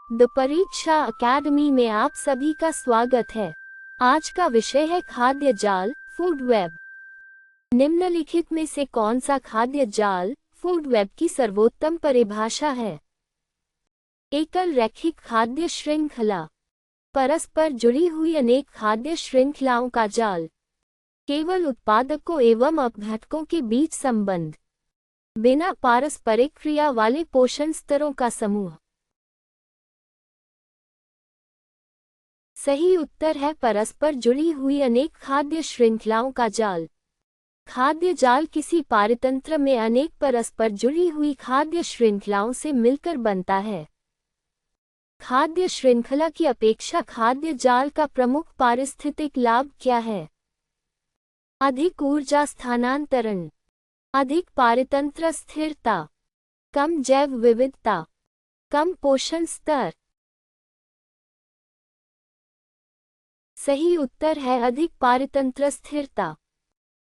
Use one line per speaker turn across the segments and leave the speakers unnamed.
The परीक्षा academy में आप सभी का स्वागत है। आज का विषय है खाद्य जाल, फूड वेब। निम्नलिखित में से कौन सा खाद्य जाल, फूड वेब की सर्वोत्तम परिभाषा है? एकल रैखिक खाद्य श्रृंखला, परस्पर जुड़ी हुई अनेक खाद्य श्रृंखलाओं का जाल, केवल उत्पादकों एवं अपघटकों के बीच संबंध, बिना पारस्परिक क्रिया वाले पोषण स्तरों का समूह। सही उत्तर है परस्पर जुड़ी हुई अनेक खाद्य श्रृंखलाओं का जाल। खाद्य जाल किसी पारतंत्र में अनेक परस्पर जुड़ी हुई खाद्य श्रृंखलाओं से मिलकर बनता है। खाद्य श्रृंखला की अपेक्षा खाद्य जाल का प्रमुख पारिस्थितिक लाभ क्या है? अधिक ऊर्जा स्थानांतरण, अधिक पारतंत्र स्थिरता, कम जैव विविधता, कम पोषण स्तर। सही उत्तर है अधिक पारतंत्र स्थिरता।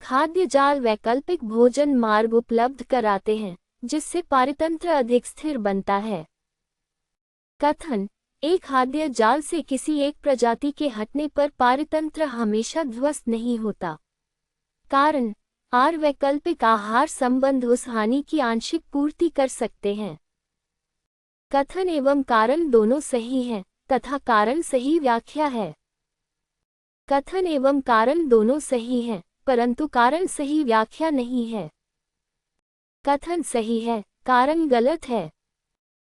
खाद्य जाल वैकल्पिक भोजन मार्ग उपलब्ध कराते हैं, जिससे पारतंत्र अधिक स्थिर बनता है। कथन: एक खाद्य जाल से किसी एक प्रजाति के हटने पर पारतंत्र हमेशा ध्वस्त नहीं होता। कारण: आर वैकल्पिक आहार संबंध उस हानि की आंशिक पूर्ति कर सकते हैं। कथन एवं कारण दोनों सही हैं, तथा कारण सही व्याख्या है। कथन एवं कारण दोनों सही हैं, परंतु कारण सही व्याख्या नहीं है। कथन सही है, कारण गलत है।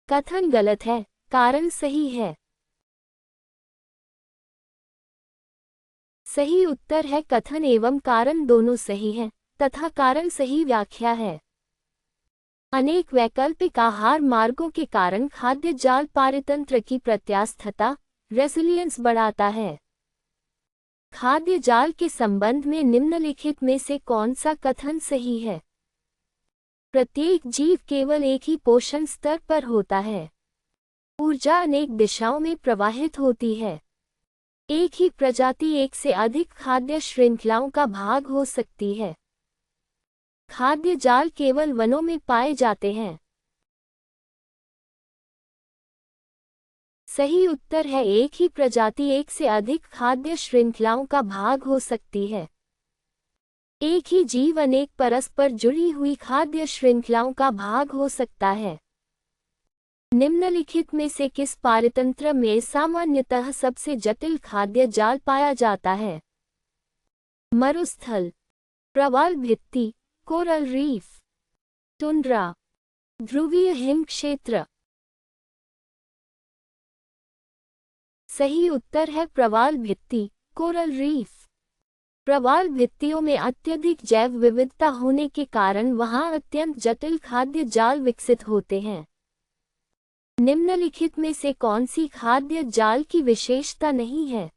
कथन गलत है, कारण सही है। सही उत्तर है कथन एवं कारण दोनों सही हैं, तथा कारण सही व्याख्या है। अनेक वैकल्पिक आहार मार्गों के कारण खाद्य जाल पारतंत्र की प्रत्यास्थता, रेसिलियंस बढ़ाता है। खाद्य जाल के संबंध में निम्नलिखित में से कौन सा कथन सही है? प्रत्येक जीव केवल एक ही पोषण स्तर पर होता है। ऊर्जा अनेक दिशाओं में प्रवाहित होती है। एक ही प्रजाति एक से अधिक खाद्य श्रृंखलाओं का भाग हो सकती है। खाद्य जाल केवल वनों में पाए जाते हैं। सही उत्तर है एक ही प्रजाति एक से अधिक खाद्य श्रृंखलाओं का भाग हो सकती है। एक ही जीव अनेक परस्पर जुड़ी हुई खाद्य श्रृंखलाओं का भाग हो सकता है। निम्नलिखित में से किस पारतंत्र में सामान्यतः सबसे जटिल खाद्य जाल पाया जाता है? मरुस्थल, प्रवाल भित्ति, कोरल रीफ, टुंड्रा, ध्रुवीय हिम क्षेत्र। सही उत्तर है प्रवाल भित्ति, कोरल रीफ। प्रवाल भित्तियों में अत्यधिक जैव विविधता होने के कारण वहां अत्यंत जटिल खाद्य जाल विकसित होते हैं। निम्नलिखित में से कौन सी खाद्य जाल की विशेषता नहीं है?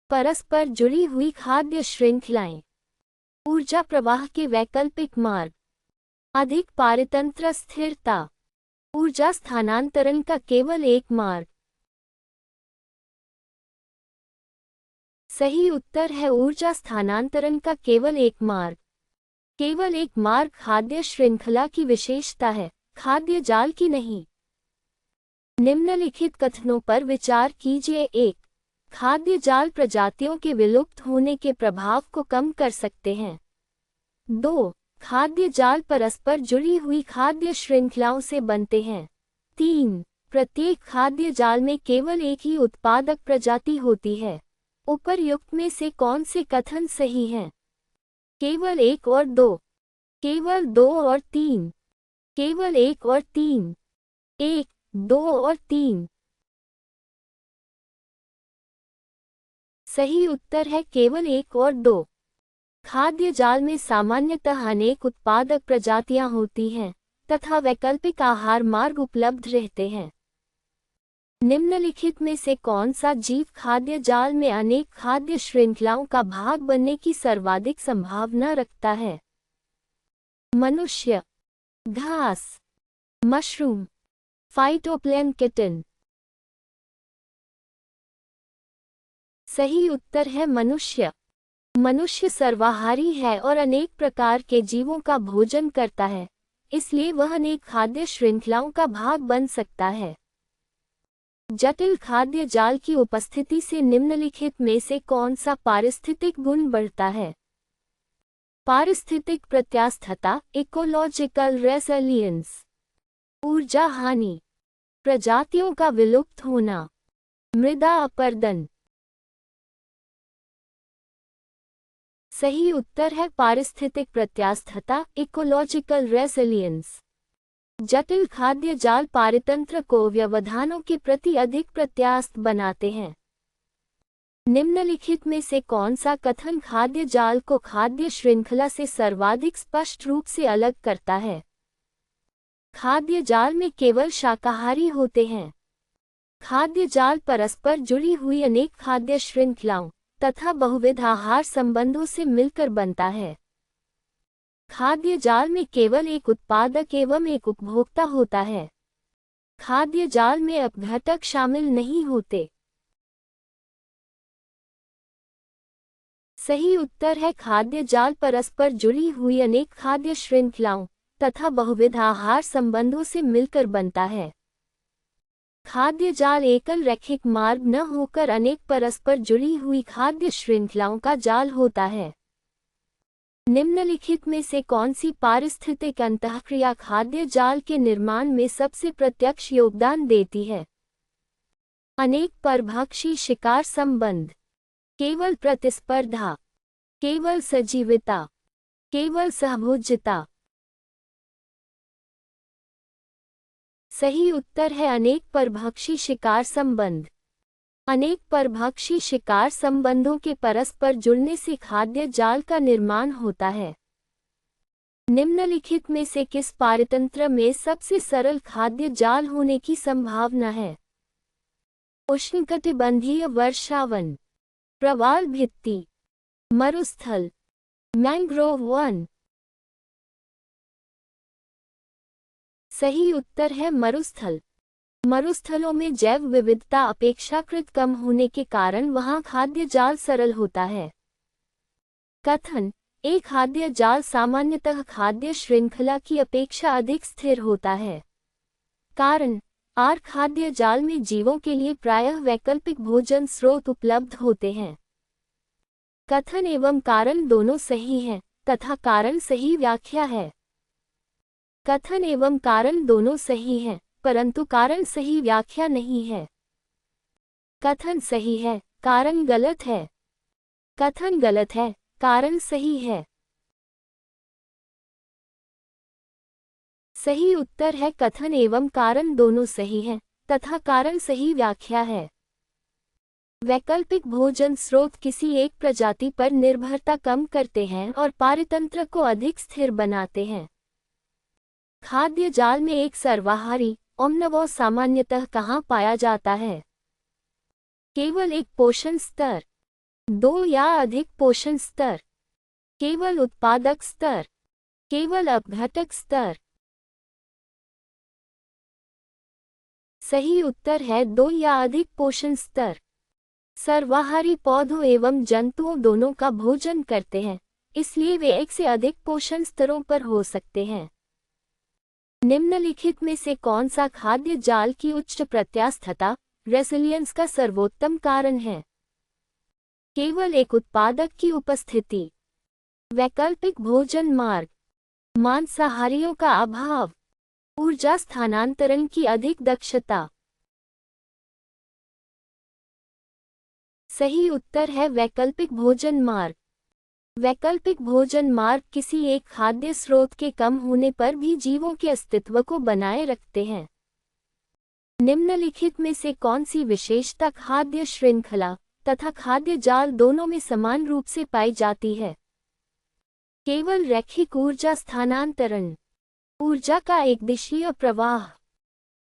परस्पर जुड़ी हुई खाद्य श्रृंखलाएं, ऊर्जा प्रवाह के वैकल्पिक मार्ग, अधिक पारतंत्र स्थिरता, ऊर्जा स्थानांतरण का केवल एक मार्ग। सही उत्तर है ऊर्जा स्थानांतरण का केवल एक मार्ग। केवल एक मार्ग खाद्य श्रृंखला की विशेषता है, खाद्य जाल की नहीं। निम्नलिखित कथनों पर विचार कीजिए। 1. खाद्य जाल प्रजातियों के विलुप्त होने के प्रभाव को कम कर सकते हैं। 2. खाद्य जाल परस्पर जुड़ी हुई खाद्य श्रृंखलाओं से बनते हैं। 3. प्रत्येक खाद्य जाल में केवल एक ही उत्पादक प्रजाति होती है। उपर्युक्त में से कौन से कथन सही हैं? केवल 1 और 2, केवल 2 और 3, केवल 1 और 3, 1, 2 और 3। सही उत्तर है केवल 1 और 2। खाद्य जाल में सामान्यतः अनेक उत्पादक प्रजातियां होती हैं, तथा वैकल्पिक आहार मार्ग उपलब्ध रहते हैं। निम्नलिखित में से कौन सा जीव खाद्य जाल में अनेक खाद्य श्रृंखलाओं का भाग बनने की सर्वाधिक संभावना रखता है? मनुष्य, घास, मशरूम, फाइटोप्लैंक्टन। सही उत्तर है मनुष्य। मनुष्य सर्वाहारी है और अनेक प्रकार के जीवों का भोजन करता है, इसलिए वह अनेक खाद्य श्रृंखलाओं का भाग बन सकता है। जटिल खाद्य जाल की उपस्थिति से निम्नलिखित में से कौन सा पारिस्थितिक गुण बढ़ता है? पारिस्थितिक प्रत्यास्थता, इकोलॉजिकल रेसिलियंस, ऊर्जा हानि, प्रजातियों का विलुप्त होना, मृदा अपरदन। सही उत्तर है पारिस्थितिक प्रत्यास्थता, इकोलॉजिकल रेसिलियंस। जटिल खाद्य जाल पारितंत्र को व्यवधानों के प्रति अधिक प्रत्यास्थ बनाते हैं। निम्नलिखित में से कौन सा कथन खाद्य जाल को खाद्य श्रृंखला से सर्वाधिक स्पष्ट रूप से अलग करता है? खाद्य जाल में केवल शाकाहारी होते हैं। खाद्य जाल परस्पर जुड़ी हुई अनेक खाद्य श्रृंखलाओं तथा बहुविध आहार संबंधों से मिलकर बनता है। खाद्य जाल में केवल एक उत्पादक एवं एक उपभोक्ता होता है। खाद्य जाल में अपघटक शामिल नहीं होते। सही उत्तर है खाद्य जाल परस्पर जुड़ी हुई अनेक खाद्य श्रृंखलाओं तथा बहुविध आहार संबंधों से मिलकर बनता है। खाद्य जाल एकल रैखिक मार्ग न होकर अनेक परस्पर जुड़ी हुई खाद्य श्रृंखलाओं का जाल होता है। निम्नलिखित में से कौन सी पारिस्थितिक अंतःक्रिया खाद्य जाल के निर्माण में सबसे प्रत्यक्ष योगदान देती है? अनेक परभक्षी शिकार संबंध, केवल प्रतिस्पर्धा, केवल सजीविता, केवल सहभोज्यता। सही उत्तर है अनेक परभक्षी शिकार संबंध। अनेक परभक्षी शिकार संबंधों के परस्पर जुड़ने से खाद्य जाल का निर्माण होता है। निम्नलिखित में से किस पारितंत्र में सबसे सरल खाद्य जाल होने की संभावना है? उष्णकटिबंधीय वर्षावन, प्रवाल भित्ति, मरुस्थल, मैंग्रोव वन। सही उत्तर है मरुस्थल। मरुस्थलों में जैव विविधता अपेक्षाकृत कम होने के कारण वहां खाद्य जाल सरल होता है। कथन: एक खाद्य जाल सामान्यतः खाद्य श्रृंखला की अपेक्षा अधिक स्थिर होता है। कारण: आर खाद्य जाल में जीवों के लिए प्रायः वैकल्पिक भोजन स्रोत उपलब्ध होते हैं। कथन एवं कारण दोनों सही हैं तथा कारण सही व्याख्या है। कथन एवं कारण दोनों सही हैं परंतु कारण सही व्याख्या नहीं है। कथन सही है, कारण गलत है। कथन गलत है, कारण सही है। सही उत्तर है कथन एवं कारण दोनों सही हैं तथा कारण सही व्याख्या है। वैकल्पिक भोजन स्रोत किसी एक प्रजाति पर निर्भरता कम करते हैं और पारितंत्र को अधिक स्थिर बनाते हैं। खाद्य जाल में एक सर्वाहारी ओमनिवोर सामान्यतः कहाँ पाया जाता है? केवल एक पोषण स्तर, दो या अधिक पोषण स्तर, केवल उत्पादक स्तर, केवल अपघटक स्तर। सही उत्तर है दो या अधिक पोषण स्तर। सर्वाहारी पौधों एवं जंतुओं दोनों का भोजन करते हैं, इसलिए वे एक से अधिक पोषण स्तरों पर हो सकते हैं। निम्नलिखित में से कौन सा खाद्य जाल की उच्च प्रत्यास्थता रेसिलियंस का सर्वोत्तम कारण है? केवल एक उत्पादक की उपस्थिति, वैकल्पिक भोजन मार्ग, मांसाहारियों का अभाव, ऊर्जा स्थानांतरण की अधिक दक्षता। सही उत्तर है वैकल्पिक भोजन मार्ग। वैकल्पिक भोजन मार्ग किसी एक खाद्य स्रोत के कम होने पर भी जीवों के अस्तित्व को बनाए रखते हैं। निम्नलिखित में से कौन सी विशेषता खाद्य श्रृंखला तथा खाद्य जाल दोनों में समान रूप से पाई जाती है? केवल रैखिक ऊर्जा स्थानांतरण, ऊर्जा का एकदिशीय प्रवाह,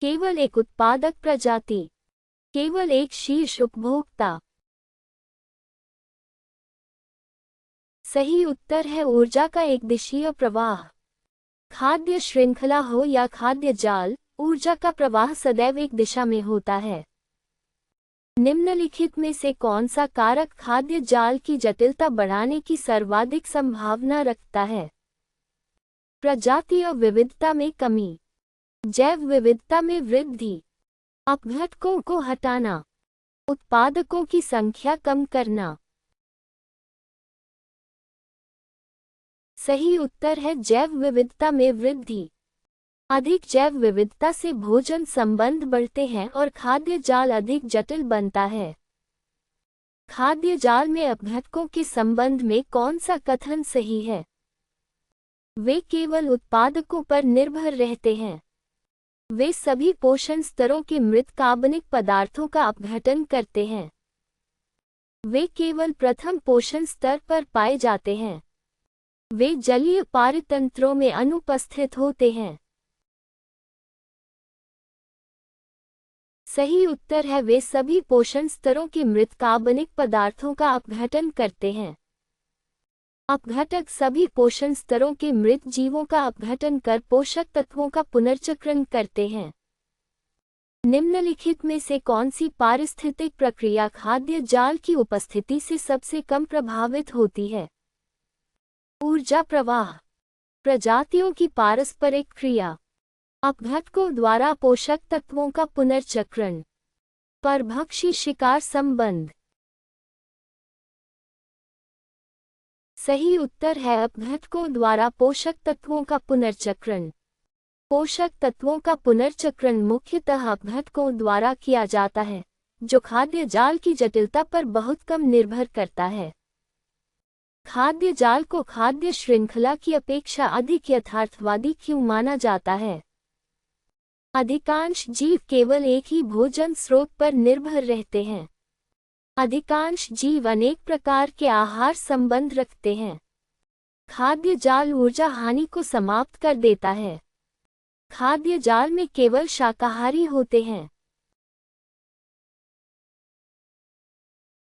केवल एक उत्पादक प्रजाति, केवल एक शीर्ष उपभोक्ता। सही उत्तर है ऊर्जा का एकदिशीय प्रवाह। खाद्य श्रृंखला हो या खाद्य जाल, ऊर्जा का प्रवाह सदैव एक दिशा में होता है। निम्नलिखित में से कौन सा कारक खाद्य जाल की जटिलता बढ़ाने की सर्वाधिक संभावना रखता है? प्रजातीय विविधता में कमी, जैव विविधता में वृद्धि, अपघटकों को हटाना, उत्पादकों की संख्या कम करना। सही उत्तर है जैव विविधता में वृद्धि। अधिक जैव विविधता से भोजन संबंध बढ़ते हैं और खाद्य जाल अधिक जटिल बनता है। खाद्य जाल में अपघटकों के संबंध में कौन सा कथन सही है? वे केवल उत्पादकों पर निर्भर रहते हैं। वे सभी पोषण स्तरों के मृत कार्बनिक पदार्थों का अपघटन करते हैं। वे केवल प्रथम पोषण स्तर पर पाए जाते हैं। वे जलीय पारितंत्रों में अनुपस्थित होते हैं। सही उत्तर है वे सभी पोषण स्तरों के मृत कार्बनिक पदार्थों का अपघटन करते हैं। अपघटक सभी पोषण स्तरों के मृत जीवों का अपघटन कर पोषक तत्वों का पुनर्चक्रण करते हैं। निम्नलिखित में से कौन सी पारिस्थितिक प्रक्रिया खाद्य जाल की उपस्थिति से सबसे कम प्रभावित होती है? ऊर्जा प्रवाह, प्रजातियों की पारस्परिक क्रिया, अपघटकों द्वारा पोषक तत्वों का पुनर्चक्रण, परभक्षी शिकार संबंध। सही उत्तर है अपघटकों द्वारा पोषक तत्वों का पुनर्चक्रण। पोषक तत्वों का पुनर्चक्रण मुख्यतः अपघटकों द्वारा किया जाता है, जो खाद्य जाल की जटिलता पर बहुत कम निर्भर करता है। खाद्य जाल को खाद्य श्रृंखला की अपेक्षा अधिक यथार्थवादी क्यों माना जाता है? अधिकांश जीव केवल एक ही भोजन स्रोत पर निर्भर रहते हैं। अधिकांश जीव अनेक प्रकार के आहार संबंध रखते हैं। खाद्य जाल ऊर्जा हानि को समाप्त कर देता है। खाद्य जाल में केवल शाकाहारी होते हैं।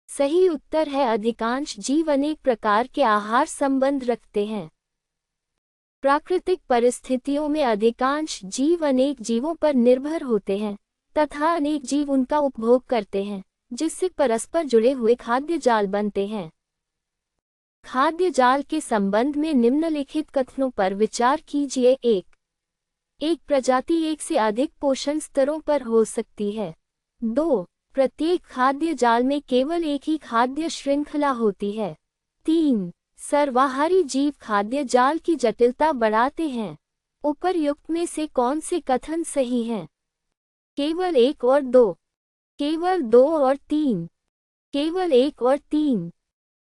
सही उत्तर है अधिकांश जीव अनेक प्रकार के आहार संबंध रखते हैं। प्राकृतिक परिस्थितियों में अधिकांश जीव अनेक जीवों पर निर्भर होते हैं तथा अनेक जीव उनका उपभोग करते हैं, जिससे परस्पर जुड़े हुए खाद्य जाल बनते हैं। खाद्य जाल के संबंध में निम्नलिखित कथनों पर विचार कीजिए। एक प्रजाति एक से अधिक पोषण स्तरों पर हो सकती है। 2. प्रत्येक खाद्य जाल में केवल एक ही खाद्य श्रृंखला होती है। 3. सर्वाहारी जीव खाद्य जाल की जटिलता बढ़ाते हैं। उपर्युक्त में से कौन से कथन सही हैं? केवल 1 और 2, केवल 2 और 3, केवल 1 और 3,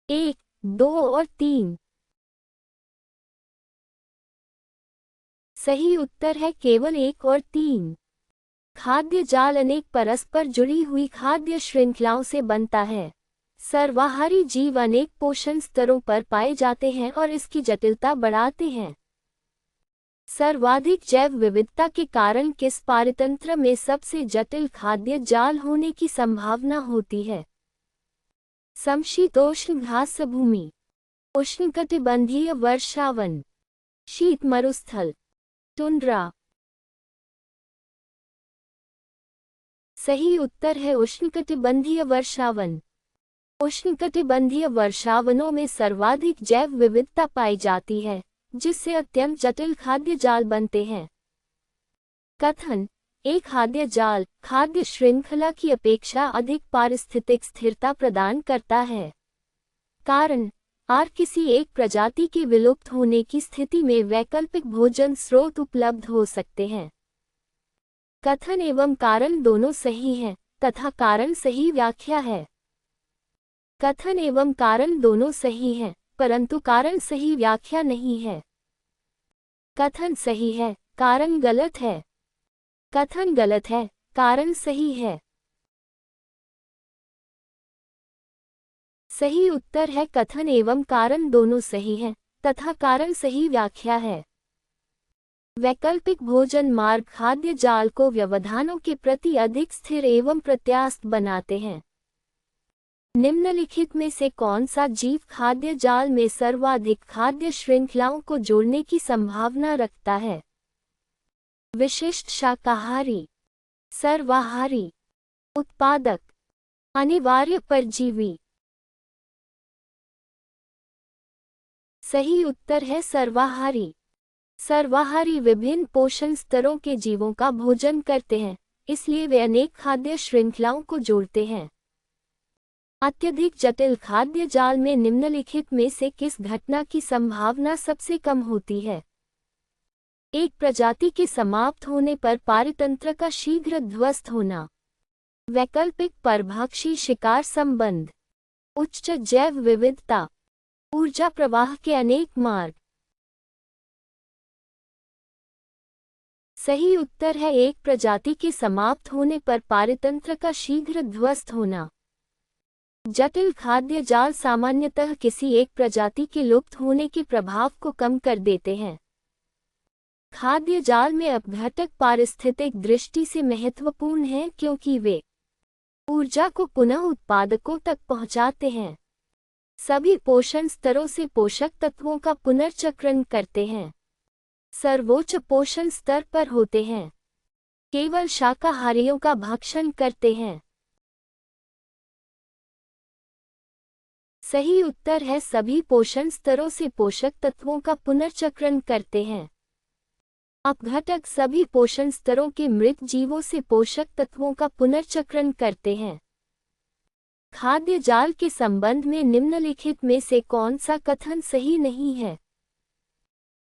1, 2 और 3। सही उत्तर है केवल 1 और 3। खाद्य जाल अनेक परस्पर जुड़ी हुई खाद्य श्रृंखलाओं से बनता है। सर्वाहारी जीव अनेक पोषण स्तरों पर पाए जाते हैं और इसकी जटिलता बढ़ाते हैं। सर्वाधिक जैव विविधता के कारण किस पारितंत्र में सबसे जटिल खाद्य जाल होने की संभावना होती है? समशीतोष्ण घास भूमि, उष्णकटिबंधीय वर्षावन, शीत मरुस्थल, टुंड्रा। सही उत्तर है उष्णकटिबंधीय वर्षावन। उष्णकटिबंधीय वर्षावनों में सर्वाधिक जैव विविधता पाई जाती है, जिससे अत्यंत जटिल खाद्य जाल बनते हैं। कथन: एक खाद्य जाल खाद्य श्रृंखला की अपेक्षा अधिक पारिस्थितिक स्थिरता प्रदान करता है। कारण: किसी एक प्रजाति के विलुप्त होने की स्थिति में वैकल्पिक भोजन स्रोत उपलब्ध हो सकते हैं। कथन एवं कारण दोनों सही हैं, तथा कारण सही व्याख्या है। कथन एवं कारण दोनों सही हैं, परंतु कारण सही व्याख्या नहीं है। कथन सही है, कारण गलत है। कथन गलत है, कारण सही है। सही उत्तर है कथन एवं कारण दोनों सही हैं, तथा कारण सही व्याख्या है। वैकल्पिक भोजन मार्ग खाद्य जाल को व्यवधानों के प्रति अधिक स्थिर एवं प्रत्यास्थ बनाते हैं। निम्नलिखित में से कौन सा जीव खाद्य जाल में सर्वाधिक खाद्य श्रृंखलाओं को जोड़ने की संभावना रखता है? विशिष्ट शाकाहारी, सर्वाहारी, उत्पादक, अनिवार्य परजीवी। सही उत्तर है सर्वाहारी। सर्वाहारी विभिन्न पोषण स्तरों के जीवों का भोजन करते हैं, इसलिए वे अनेक खाद्य श्रृंखलाओं को जोड़ते हैं। अत्यधिक जटिल खाद्य जाल में निम्नलिखित में से किस घटना की संभावना सबसे कम होती है? एक प्रजाति के समाप्त होने पर पारितंत्र का शीघ्र ध्वस्त होना, वैकल्पिक परभक्षी शिकार संबंध, उच्च जैव विविधता, ऊर्जा प्रवाह के अनेक मार्ग। सही उत्तर है एक प्रजाति के समाप्त होने पर पारितंत्र का शीघ्र ध्वस्त होना। जटिल खाद्य जाल सामान्यतः किसी एक प्रजाति के लुप्त होने के प्रभाव को कम कर देते हैं। खाद्य जाल में अपघटक पारिस्थितिक दृष्टि से महत्वपूर्ण हैं क्योंकि वे ऊर्जा को पुनः उत्पादकों तक पहुंचाते हैं, सभी पोषण स्तरों से पोषक तत्वों का पुनर्चक्रण करते हैं, सर्वोच्च पोषण स्तर पर होते हैं, केवल शाकाहारियों का भक्षण करते हैं। सही उत्तर है सभी पोषण स्तरों से पोषक तत्वों का पुनर्चक्रण करते हैं। अपघटक सभी पोषण स्तरों के मृत जीवों से पोषक तत्वों का पुनर्चक्रण करते हैं। खाद्य जाल के संबंध में निम्नलिखित में से कौन सा कथन सही नहीं है?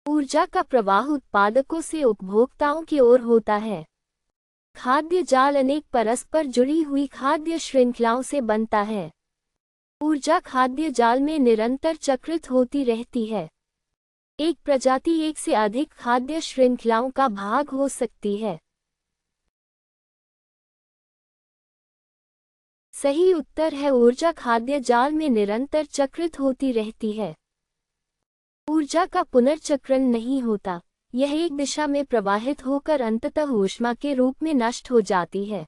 ऊर्जा का प्रवाह उत्पादकों से उपभोक्ताओं की ओर होता है। खाद्य जाल अनेक परस्पर जुड़ी हुई खाद्य श्रृंखलाओं से बनता है। ऊर्जा खाद्य जाल में निरंतर चक्रित होती रहती है। एक प्रजाति एक से अधिक खाद्य श्रृंखलाओं का भाग हो सकती है। सही उत्तर है ऊर्जा खाद्य जाल में निरंतर चक्रित होती रहती है। ऊर्जा का पुनर्चक्रण नहीं होता, यह एक दिशा में प्रवाहित होकर अंततः ऊष्मा के रूप में नष्ट हो जाती है।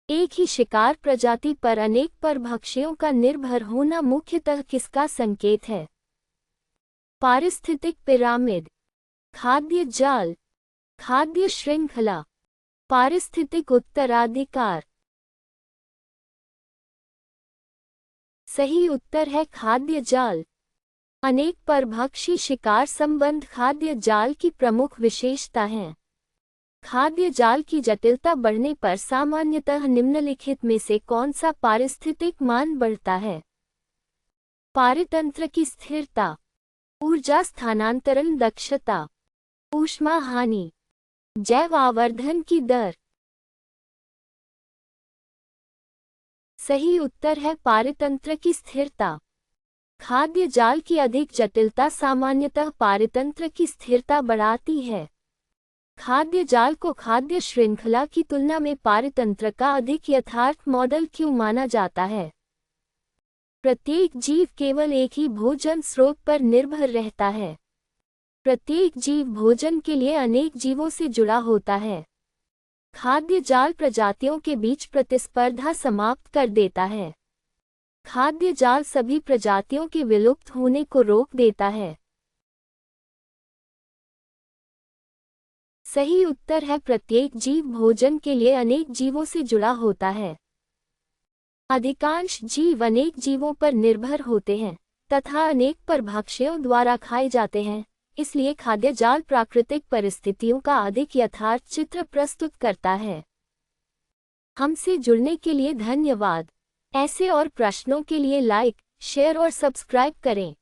एक ही शिकार प्रजाति पर अनेक परभक्षियों का निर्भर होना मुख्यतः किसका संकेत है? पारिस्थितिक पिरामिड, खाद्य जाल, खाद्य श्रृंखला, पारिस्थितिक उत्तराधिकार। सही उत्तर है खाद्य जाल। अनेक परभक्षी शिकार संबंध खाद्य जाल की प्रमुख विशेषता हैं। खाद्य जाल की जटिलता बढ़ने पर सामान्यतः निम्नलिखित में से कौन सा पारिस्थितिक मान बढ़ता है? पारितंत्र की स्थिरता, ऊर्जा स्थानांतरण दक्षता, ऊष्मा हानि, जैव आवर्धन की दर। सही उत्तर है पारितंत्र की स्थिरता। खाद्य जाल की अधिक जटिलता सामान्यतः पारितंत्र की स्थिरता बढ़ाती है। खाद्य जाल को खाद्य श्रृंखला की तुलना में पारितंत्र का अधिक यथार्थ मॉडल क्यों माना जाता है? प्रत्येक जीव केवल एक ही भोजन स्रोत पर निर्भर रहता है। प्रत्येक जीव भोजन के लिए अनेक जीवों से जुड़ा होता है। खाद्य जाल प्रजातियों के बीच प्रतिस्पर्धा समाप्त कर देता है। खाद्य जाल सभी प्रजातियों के विलुप्त होने को रोक देता है। सही उत्तर है प्रत्येक जीव भोजन के लिए अनेक जीवों से जुड़ा होता है। अधिकांश जीव अनेक जीवों पर निर्भर होते हैं तथा अनेक परभक्षियों द्वारा खाए जाते हैं, इसलिए खाद्य जाल प्राकृतिक परिस्थितियों का अधिक यथार्थ चित्र प्रस्तुत करता है। हमसे जुड़ने के लिए धन्यवाद। ऐसे और प्रश्नों के लिए लाइक, शेयर और सब्सक्राइब करें।